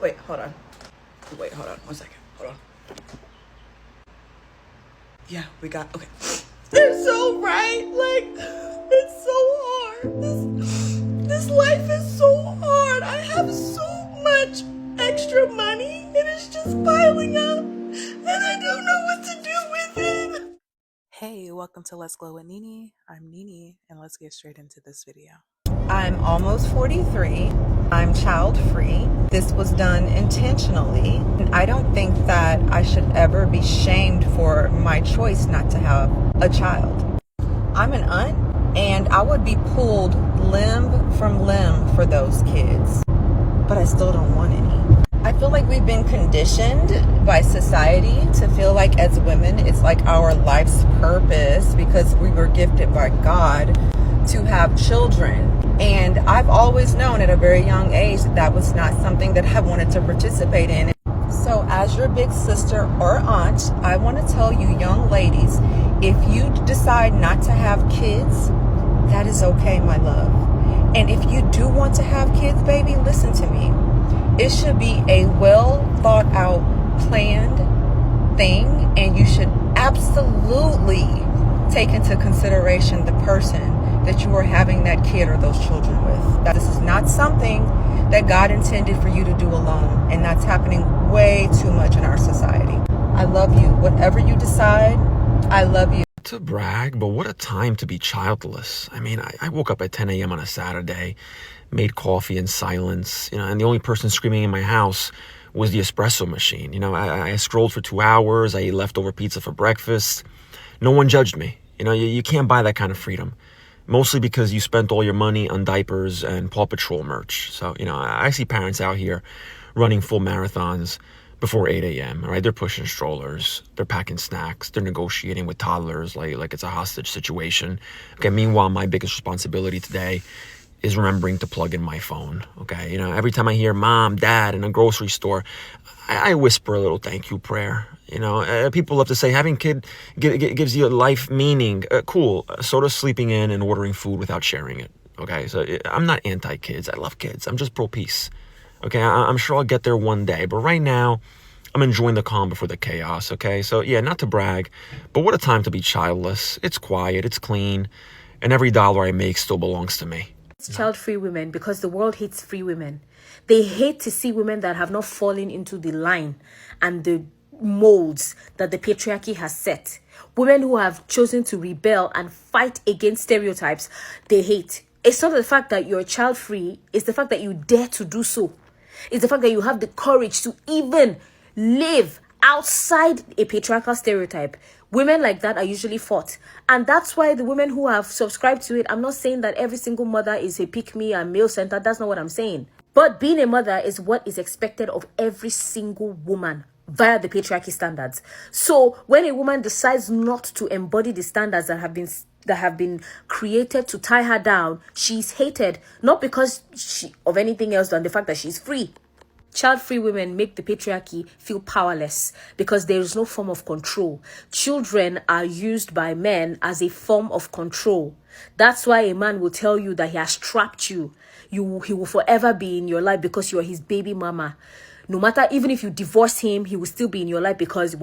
Wait, hold on. Wait, hold on. 1 second. Hold on. Yeah, we got, okay. They're so right. Like, it's so hard. This life is so hard. I have so much extra money and it's just piling up and I don't know what to do with it. Hey, welcome to Let's Glow with Nini. I'm Nini, and let's get straight into this video. I'm almost 43. I'm child-free. This was done intentionally. And I don't think that I should ever be shamed for my choice not to have a child. I'm an aunt, and I would be pulled limb from limb for those kids, but I still don't want any. I feel like we've been conditioned by society to feel like as women, it's like our life's purpose because we were gifted by God to have children. And I've always known at a very young age that was not something that I wanted to participate in. So as your big sister or aunt, I want to tell you young ladies, if you decide not to have kids, that is okay, my love. And if you do want to have kids, baby, listen to me. It should be a well thought out, planned thing, and you should absolutely take into consideration the person that you are having that kid or those children with. This is not something that God intended for you to do alone, and that's happening way too much in our society. I love you. Whatever you decide, I love you. To brag, but what a time to be childless. I mean, I woke up at 10 a.m. on a Saturday, made coffee in silence, and the only person screaming in my house was the espresso machine. I scrolled for 2 hours. I ate leftover pizza for breakfast. No one judged me. You can't buy that kind of freedom. Mostly because you spent all your money on diapers and Paw Patrol merch. So, I see parents out here running full marathons before 8 a.m., right? They're pushing strollers, they're packing snacks, they're negotiating with toddlers like it's a hostage situation. Okay, meanwhile, my biggest responsibility today is remembering to plug in my phone, okay? Every time I hear mom, dad in a grocery store, I whisper a little thank you prayer. People love to say having kid gives you a life meaning. Cool. So does sleeping in and ordering food without sharing it. Okay, so I'm not anti-kids. I love kids. I'm just pro-peace. Okay, I'm sure I'll get there one day. But right now, I'm enjoying the calm before the chaos. Okay, so yeah, not to brag, but what a time to be childless. It's quiet, it's clean, and every dollar I make still belongs to me. Child-free women, because the world hates free women. They hate to see women that have not fallen into the line and the molds that the patriarchy has set. Women who have chosen to rebel and fight against stereotypes, they hate. It's not the fact that you're child-free, it's the fact that you dare to do so. It's the fact that you have the courage to even live outside a patriarchal stereotype. Women like that are usually fought. And that's why the women who have subscribed to it, I'm not saying that every single mother is a pick-me and male-centered. That's not what I'm saying. But being a mother is what is expected of every single woman via the patriarchy standards. So when a woman decides not to embody the standards that have been created to tie her down, she's hated, not because of anything else than the fact that she's free. Child-free women make the patriarchy feel powerless because there is no form of control. Children are used by men as a form of control. That's why a man will tell you that he has trapped you. He will forever be in your life because you are his baby mama. No matter, even if you divorce him, he will still be in your life because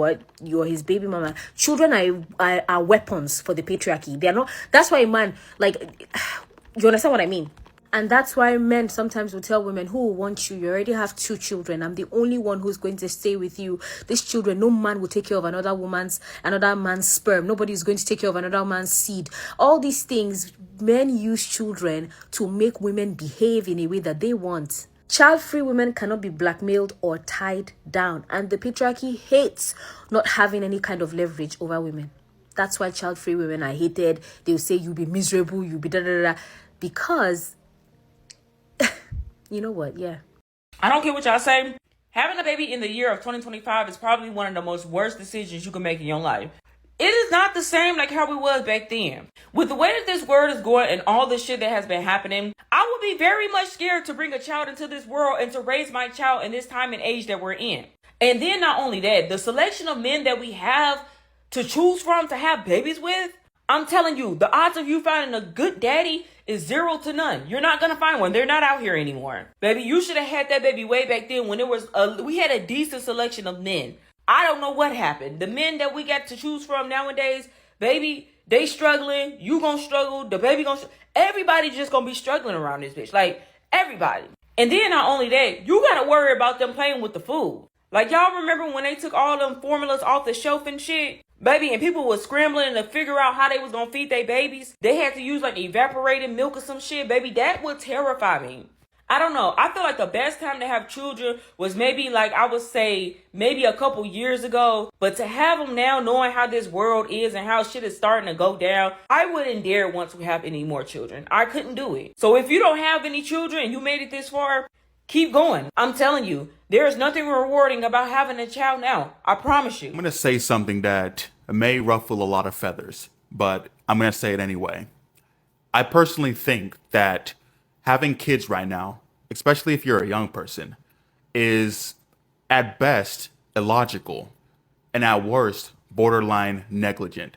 you're his baby mama. Children are weapons for the patriarchy. They are not. That's why a man, you understand what I mean? And that's why men sometimes will tell women, who will want you? You already have 2 children. I'm the only one who's going to stay with you. These children, no man will take care of another man's sperm. Nobody is going to take care of another man's seed. All these things, men use children to make women behave in a way that they want. Child-free women cannot be blackmailed or tied down. And the patriarchy hates not having any kind of leverage over women. That's why child-free women are hated. They'll say, you'll be miserable, you'll be da-da-da-da. Because you know what? Yeah. I don't care what y'all say. Having a baby in the year of 2025 is probably one of the most worst decisions you can make in your life. It is not the same like how it was back then. With the way that this world is going and all the shit that has been happening, I would be very much scared to bring a child into this world and to raise my child in this time and age that we're in. And then not only that, the selection of men that we have to choose from to have babies with, I'm telling you, the odds of you finding a good daddy is 0 to none. You're not gonna find one. They're not out here anymore. Baby, you should have had that baby way back then when we had a decent selection of men. I don't know what happened. The men that we got to choose from nowadays, baby, they struggling. You gonna struggle. The baby gonna everybody just gonna be struggling around this bitch. Like, everybody. And then not only that, you gotta worry about them playing with the food. Like, y'all remember when they took all them formulas off the shelf and shit? Baby, and people was scrambling to figure out how they was gonna feed their babies. They had to use like evaporated milk or some shit. Baby, that would terrify me. I don't know. I feel like the best time to have children was maybe like, I would say maybe a couple years ago. But to have them now, knowing how this world is and how shit is starting to go down, I wouldn't dare want to have any more children. I couldn't do it. So if you don't have any children and you made it this far, keep going. I'm telling you, there is nothing rewarding about having a child now. I promise you. I'm going to say something that may ruffle a lot of feathers, but I'm going to say it anyway. I personally think that having kids right now, especially if you're a young person, is at best illogical and at worst borderline negligent.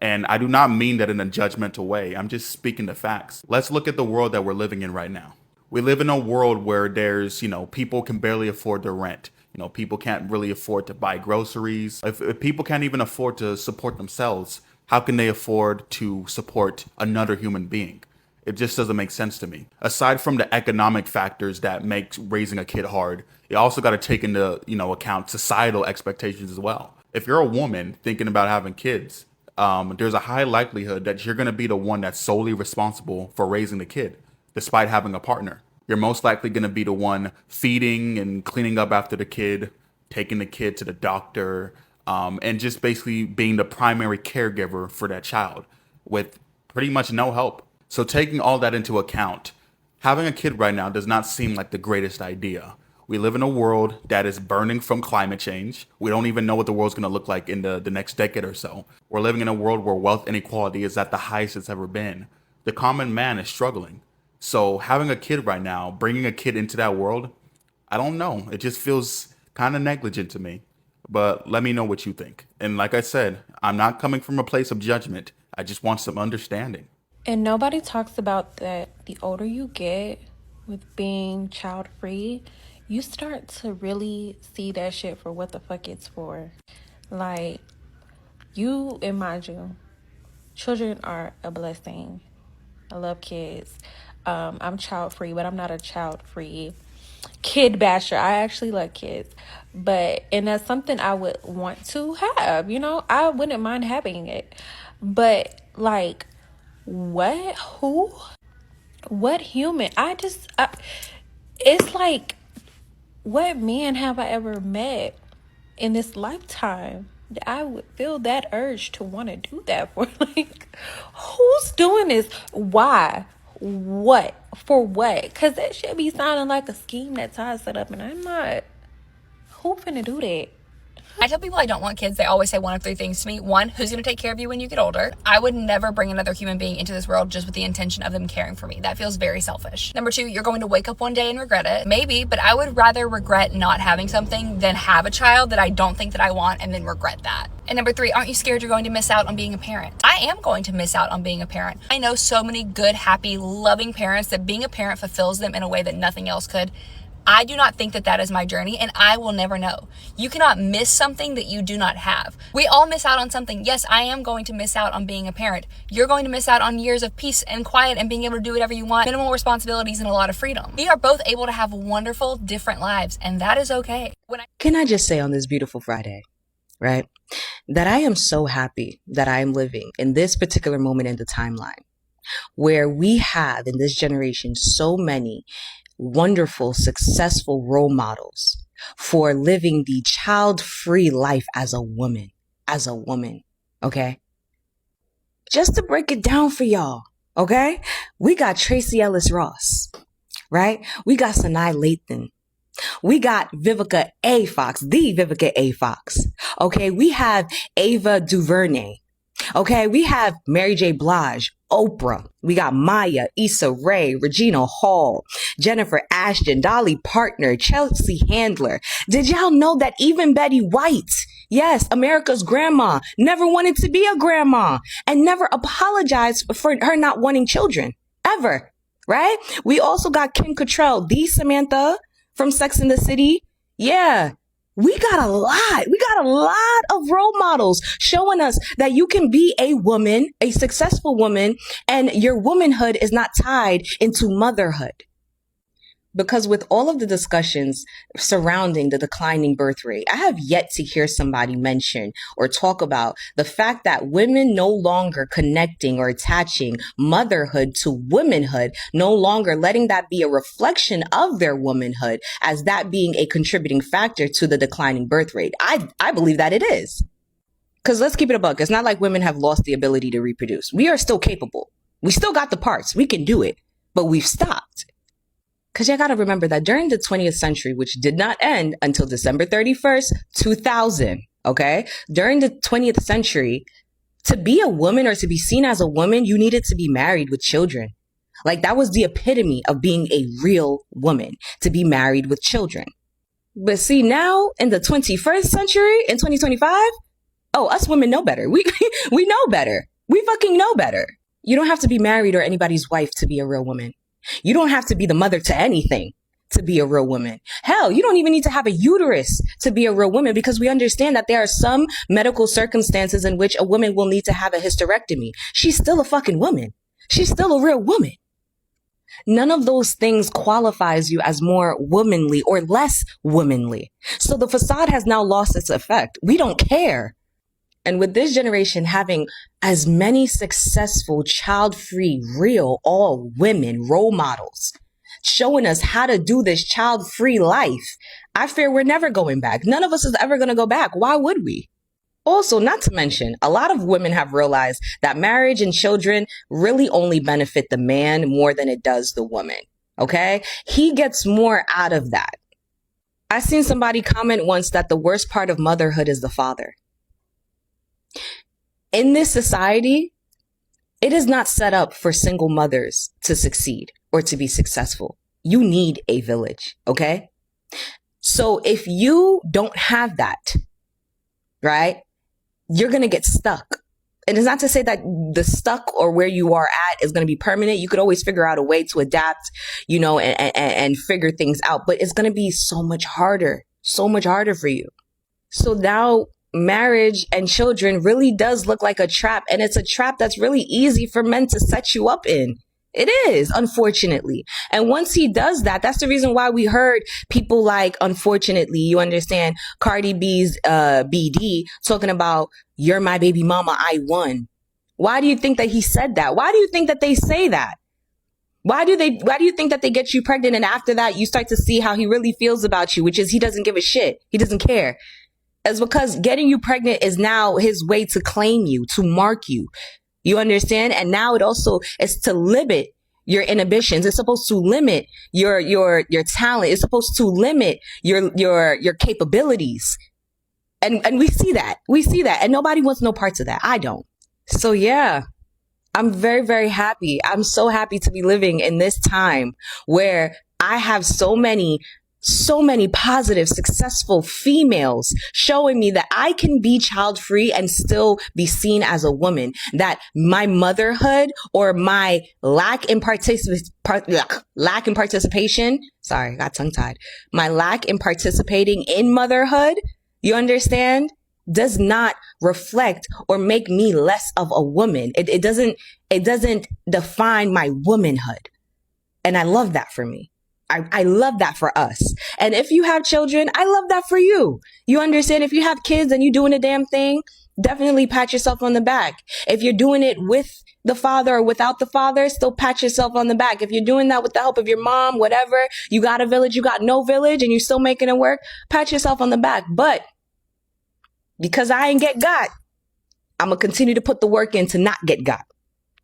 And I do not mean that in a judgmental way. I'm just speaking the facts. Let's look at the world that we're living in right now. We live in a world where there's, people can barely afford their rent. People can't really afford to buy groceries. If people can't even afford to support themselves, how can they afford to support another human being? It just doesn't make sense to me. Aside from the economic factors that make raising a kid hard, you also got to take into, account societal expectations as well. If you're a woman thinking about having kids, there's a high likelihood that you're going to be the one that's solely responsible for raising the kid, despite having a partner. You're most likely going to be the one feeding and cleaning up after the kid, taking the kid to the doctor, and just basically being the primary caregiver for that child with pretty much no help. So taking all that into account, having a kid right now does not seem like the greatest idea. We live in a world that is burning from climate change. We don't even know what the world's going to look like in the next decade or so. We're living in a world where wealth inequality is at the highest it's ever been. The common man is struggling. So having a kid right now, bringing a kid into that world, I don't know. It just feels kind of negligent to me. But let me know what you think. And like I said, I'm not coming from a place of judgment. I just want some understanding. And nobody talks about that the older you get with being child free, you start to really see that shit for what the fuck it's for. Like, you imagine, children are a blessing. I love kids. I'm child free, but I'm not a child free kid basher. I actually like kids, and that's something I would want to have. I wouldn't mind having it, but like, what? Who? What human? It's like, what man have I ever met in this lifetime that I would feel that urge to want to do that for? Like, who's doing this? Why? What? For what? Because that should be sounding like a scheme that Todd set up, and I'm not. Who finna do that? I tell people I don't want kids. They always say one of three things to me. One, who's going to take care of you when you get older? I would never bring another human being into this world just with the intention of them caring for me. That feels very selfish. Number two, you're going to wake up one day and regret it. Maybe, but I would rather regret not having something than have a child that I don't think that I want and then regret that. And number three, aren't you scared you're going to miss out on being a parent? I am going to miss out on being a parent. I know so many good, happy, loving parents that being a parent fulfills them in a way that nothing else could. I do not think that that is my journey, and I will never know. You cannot miss something that you do not have. We all miss out on something. Yes, I am going to miss out on being a parent. You're going to miss out on years of peace and quiet and being able to do whatever you want, minimal responsibilities and a lot of freedom. We are both able to have wonderful, different lives, and that is okay. Can I just say on this beautiful Friday, right, that I am so happy that I am living in this particular moment in the timeline where we have in this generation so many wonderful, successful role models for living the child-free life as a woman, okay? Just to break it down for y'all, okay? We got Tracy Ellis Ross, right? We got Sanaa Lathan. We got Vivica A. Fox, the Vivica A. Fox, okay? We have Ava DuVernay. Okay, we have Mary J. Blige, Oprah. We got Maya, Issa Rae, Regina Hall, Jennifer Ashton, Dolly Partner, Chelsea Handler. Did y'all know that even Betty White Yes, America's grandma never wanted to be a grandma and never apologized for her not wanting children, ever, right? We also got Kim Cattrall, the Samantha from Sex and the City. Yeah, we got a lot. We got a lot of role models showing us that you can be a woman, a successful woman, and your womanhood is not tied into motherhood. Because with all of the discussions surrounding the declining birth rate, I have yet to hear somebody mention or talk about the fact that women no longer connecting or attaching motherhood to womanhood, no longer letting that be a reflection of their womanhood as that being a contributing factor to the declining birth rate. I believe that it is. Because let's keep it a buck. It's not like women have lost the ability to reproduce. We are still capable. We still got the parts. We can do it, but we've stopped. Because you got to remember that during the 20th century, which did not end until December 31st, 2000, okay? During the 20th century, to be a woman or to be seen as a woman, you needed to be married with children. Like that was the epitome of being a real woman, to be married with children. But see, now in the 21st century, in 2025, oh, us women know better. We know better. We fucking know better. You don't have to be married or anybody's wife to be a real woman. You don't have to be the mother to anything to be a real woman. Hell, you don't even need to have a uterus to be a real woman, because we understand that there are some medical circumstances in which a woman will need to have a hysterectomy. She's still a fucking woman. She's still a real woman. None of those things qualifies you as more womanly or less womanly. So the facade has now lost its effect. We don't care. And with this generation having as many successful, child-free, real, all women role models showing us how to do this child-free life, I fear we're never going back. None of us is ever going to go back. Why would we? Also, not to mention, a lot of women have realized that marriage and children really only benefit the man more than it does the woman. Okay? He gets more out of that. I seen somebody comment once that the worst part of motherhood is the father. In this society, it is not set up for single mothers to succeed or to be successful. You need a village, okay? So if you don't have that, right, you're going to get stuck. And it's not to say that the stuck or where you are at is going to be permanent. You could always figure out a way to adapt, you know, and figure things out. But it's going to be so much harder for you. So now marriage and children really does look like a trap, and it's a trap that's really easy for men to set you up in. It is, unfortunately. And once he does that, that's the reason why we heard people like, unfortunately, you understand, Cardi B's BD talking about, "You're my baby mama, I won." Why do you think that he said that? Why do you think that they say that? Why do you think that they get you pregnant, and after that you start to see how he really feels about you, which is he doesn't give a shit. He doesn't care. It's because getting you pregnant is now his way to claim you, to mark you. You understand? And now it also is to limit your inhibitions. It's supposed to limit your talent. It's supposed to limit your capabilities. And we see that. We see that. And nobody wants no parts of that. I don't. So yeah, I'm very, very happy. I'm so happy to be living in this time where I have so many positive, successful females showing me that I can be child-free and still be seen as a woman, that my motherhood or my lack in participation, sorry, I got tongue-tied, my lack in participating in motherhood, you understand, does not reflect or make me less of a woman. It doesn't define my womanhood. And I love that for me. I love that for us. And if you have children, I love that for you. You understand? If you have kids and you're doing a damn thing, definitely pat yourself on the back. If you're doing it with the father or without the father, still pat yourself on the back. If you're doing that with the help of your mom, whatever, you got a village, you got no village, and you're still making it work, pat yourself on the back. But because I ain't get got, I'm going to continue to put the work in to not get got,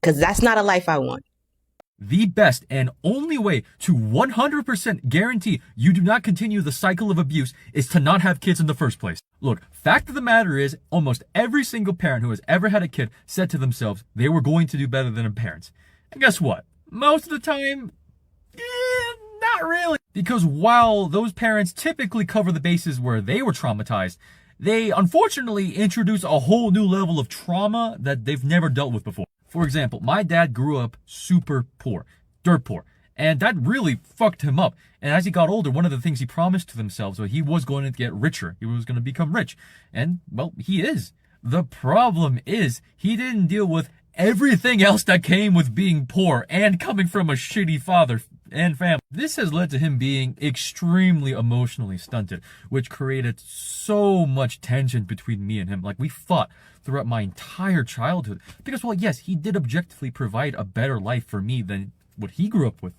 because that's not a life I want. The best and only way to 100% guarantee you do not continue the cycle of abuse is to not have kids in the first place. Look, fact of the matter is, almost every single parent who has ever had a kid said to themselves they were going to do better than their parents. And guess what? Most of the time, not really. Because while those parents typically cover the bases where they were traumatized, they unfortunately introduce a whole new level of trauma that they've never dealt with before. For example, my dad grew up super poor, dirt poor, and that really fucked him up. And as he got older, one of the things he promised to himself was he was going to get richer. He was going to become rich. And, well, he is. The problem is he didn't deal with everything else that came with being poor and coming from a shitty father and family. This has led to him being extremely emotionally stunted, which created so much tension between me and him. Like, we fought throughout my entire childhood because, well, yes, he did objectively provide a better life for me than what he grew up with.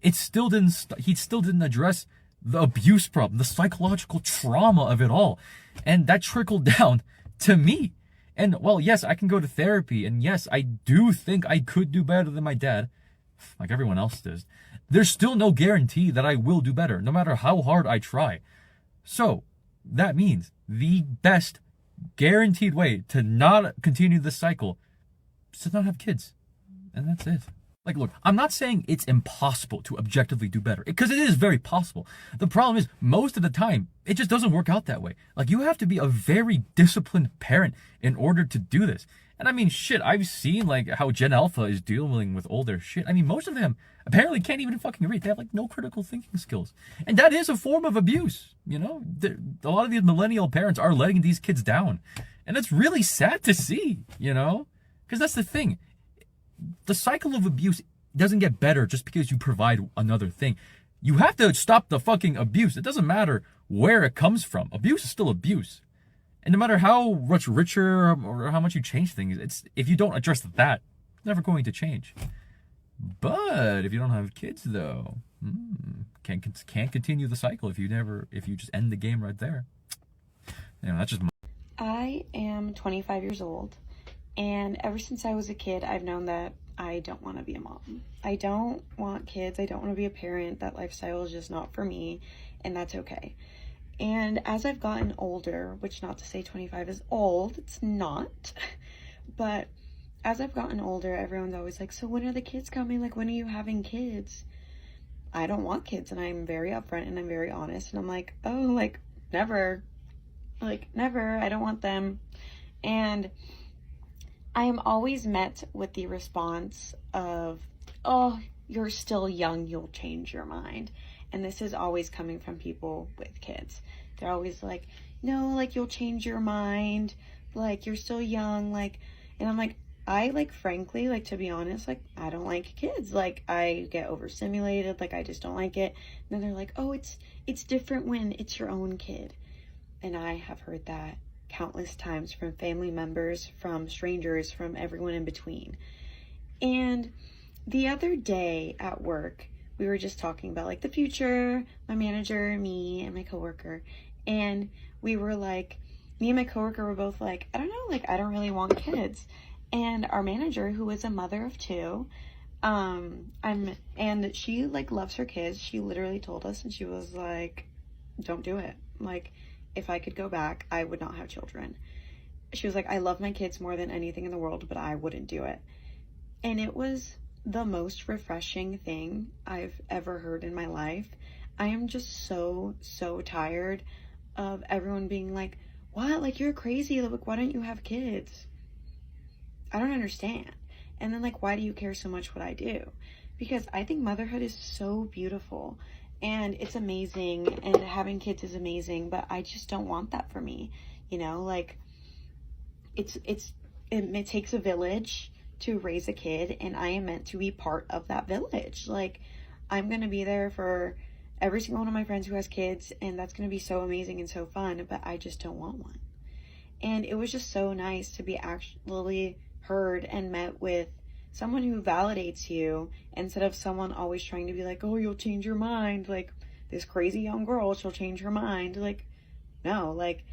He still didn't address the abuse problem, the psychological trauma of it all. And that trickled down to me. And, well, yes, I can go to therapy, and yes, I do think I could do better than my dad, like everyone else does. There's still no guarantee that I will do better, no matter how hard I try. So, that means the best guaranteed way to not continue this cycle is to not have kids. And that's it. Like, look, I'm not saying it's impossible to objectively do better, because it is very possible. The problem is, most of the time, it just doesn't work out that way. Like, you have to be a very disciplined parent in order to do this. And I mean, shit, I've seen, like, how Gen Alpha is dealing with all their shit. I mean, most of them apparently can't even fucking read. They have, like, no critical thinking skills. And that is a form of abuse, you know? A lot of these millennial parents are letting these kids down. And it's really sad to see, you know? Because that's the thing. The cycle of abuse doesn't get better just because you provide another thing. You have to stop the fucking abuse. It doesn't matter where it comes from. Abuse is still abuse. And no matter how much richer or how much you change things, if you don't address that, it's never going to change. But if you don't have kids, though, can't continue the cycle if you just end the game right there. You know, that's just. I am 25 years old. And ever since I was a kid, I've known that I don't want to be a mom. I don't want kids. I don't want to be a parent. That lifestyle is just not for me, and that's okay. And as I've gotten older, which not to say 25 is old, it's not, but as I've gotten older, everyone's always like, so when are the kids coming? Like, when are you having kids? I don't want kids, and I'm very upfront and I'm very honest, and I'm like, oh, like, never. Like, never. I don't want them. And I am always met with the response of, oh, you're still young, you'll change your mind. And this is always coming from people with kids. They're always like, no, like, you'll change your mind. Like, you're still young. Like, and I'm like, frankly, like, to be honest, like, I don't like kids. Like, I get overstimulated. Like, I just don't like it. And then they're like, oh, it's different when it's your own kid. And I have heard that countless times from family members, from strangers, from everyone in between. And the other day at work, we were just talking about, like, the future, my manager, me, and my coworker. And we were like, me and my coworker were both like, I don't know, like, I don't really want kids. And our manager, who is a mother of two, and she, like, loves her kids. She literally told us, and she was like, don't do it. Like, if I could go back, I would not have children. She was like, I love my kids more than anything in the world, but I wouldn't do it. And it was the most refreshing thing I've ever heard in my life. I am just so tired of everyone being like, what? Like, you're crazy. Like, why don't you have kids? I don't understand. And then, like, why do you care so much what I do? Because I think motherhood is so beautiful. And it's amazing, and having kids is amazing, but I just don't want that for me, you know? Like, it takes a village to raise a kid, and I am meant to be part of that village. Like, I'm gonna be there for every single one of my friends who has kids, and that's gonna be so amazing and so fun, but I just don't want one. And it was just so nice to be actually heard and met with someone who validates you instead of someone always trying to be like, oh, you'll change your mind. Like, this crazy young girl, she'll change her mind. Like, no, like,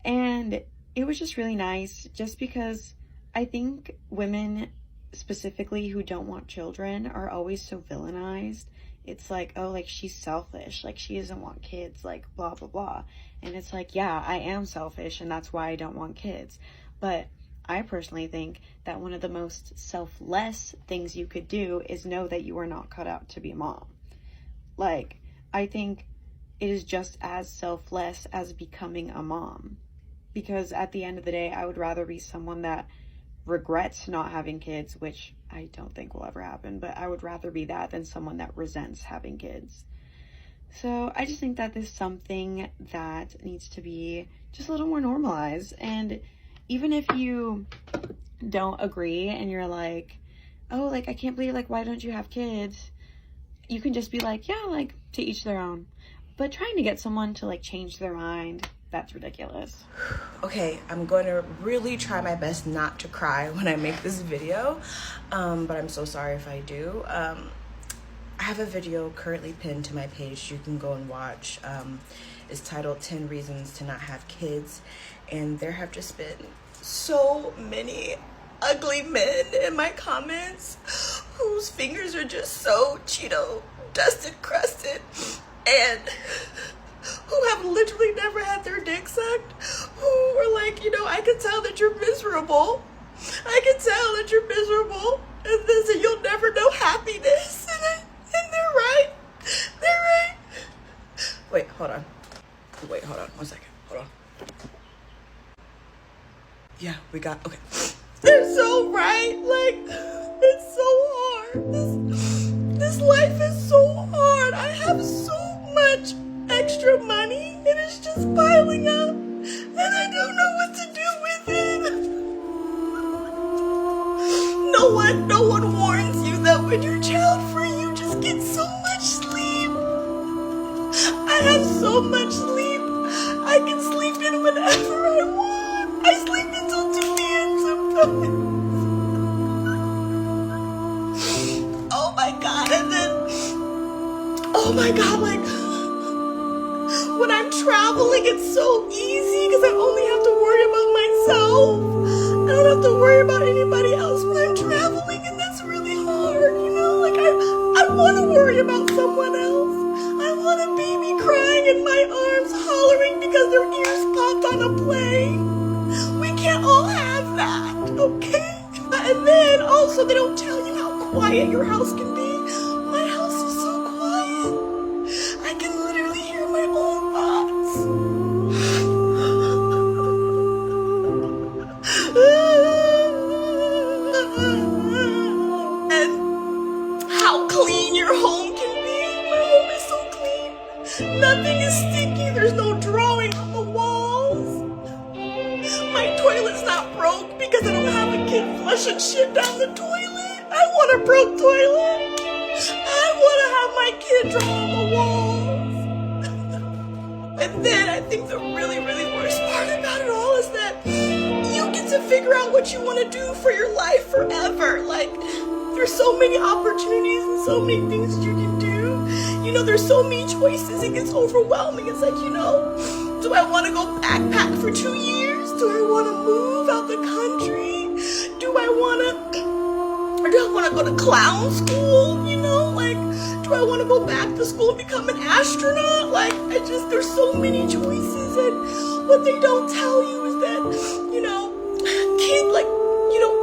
and it was just really nice just because I think women specifically who don't want children are always so villainized. It's like, oh, like, she's selfish. Like, she doesn't want kids, like, blah, blah, blah. And it's like, yeah, I am selfish, and that's why I don't want kids. But I personally think that one of the most selfless things you could do is know that you are not cut out to be a mom. Like, I think it is just as selfless as becoming a mom. because at the end of the day, I would rather be someone that regrets not having kids, which I don't think will ever happen, but I would rather be that than someone that resents having kids. So I just think that this is something that needs to be just a little more normalized. And even if you don't agree and you're like, oh, like, I can't believe, like, why don't you have kids? You can just be like, yeah, like, to each their own. But trying to get someone to, like, change their mind, that's ridiculous. Okay, I'm going to really try my best not to cry when I make this video, but I'm so sorry if I do. I have a video currently pinned to my page you can go and watch. It's titled 10 Reasons to Not Have Kids, and there have just been so many ugly men in my comments whose fingers are just so Cheeto dusted crusted and who have literally never had their dick sucked, who are like, you know, I can tell that you're miserable. I can tell that you're miserable, and this, and you'll never know happiness. And they're right. They're right. Wait, hold on. 1 second. Hold on. Yeah, we got, okay. They're so right. Like, it's so hard. This life is so hard. I have so much extra money, and it's just piling up, and I don't know what to do with it. No one warns you that when you're child free, you just get so much sleep. I have so much sleep. I can sleep in whenever I want. I sleep until 2 p.m. sometimes. Oh my God, and then, oh my God, like, when I'm traveling, it's so easy because I only have to worry about myself. I don't have to worry about anybody else when I'm traveling, and that's really hard, you know? Like, I want to worry about someone else. I want a baby crying in my arms, hollering because their ears popped on a plane. We can't all have that, okay? And then also, they don't tell you how quiet your house can be. My house is so quiet. I can literally hear my own thoughts. And how clean your home can be. My home is so clean. Nothing is sticky. There's no drawing on the walls. My toilet's not broke because I don't have a kid flushing shit down the toilet. I want a broke toilet. I want to have my kid draw on the walls. And then I think the really, really worst part about it all is that you get to figure out what you want to do for your life forever. Like, there's so many opportunities and so many things you can do. You know, there's so many choices. It gets overwhelming. It's like, you know, do I want to go backpack for 2 years? Do I want to move out the country? Do I want to go to clown school? You know, like, do I want to go back to school and become an astronaut? Like, there's so many choices, and what they don't tell you is that, you know,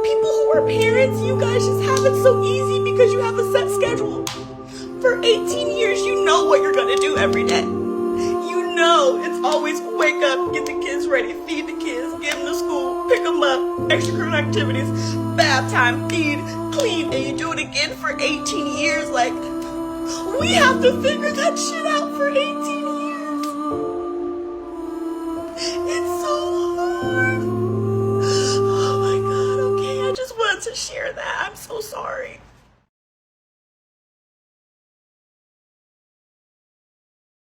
people who are parents, you guys just have it so easy because you have a set schedule. For 18 years, you know what you're going to do every day. You know it's always wake up, get the kids ready, feed the kids, get them to school, pick them up, extracurricular activities, bath time, feed, clean, and you do it again for 18 years. Like, we have to figure that shit out for 18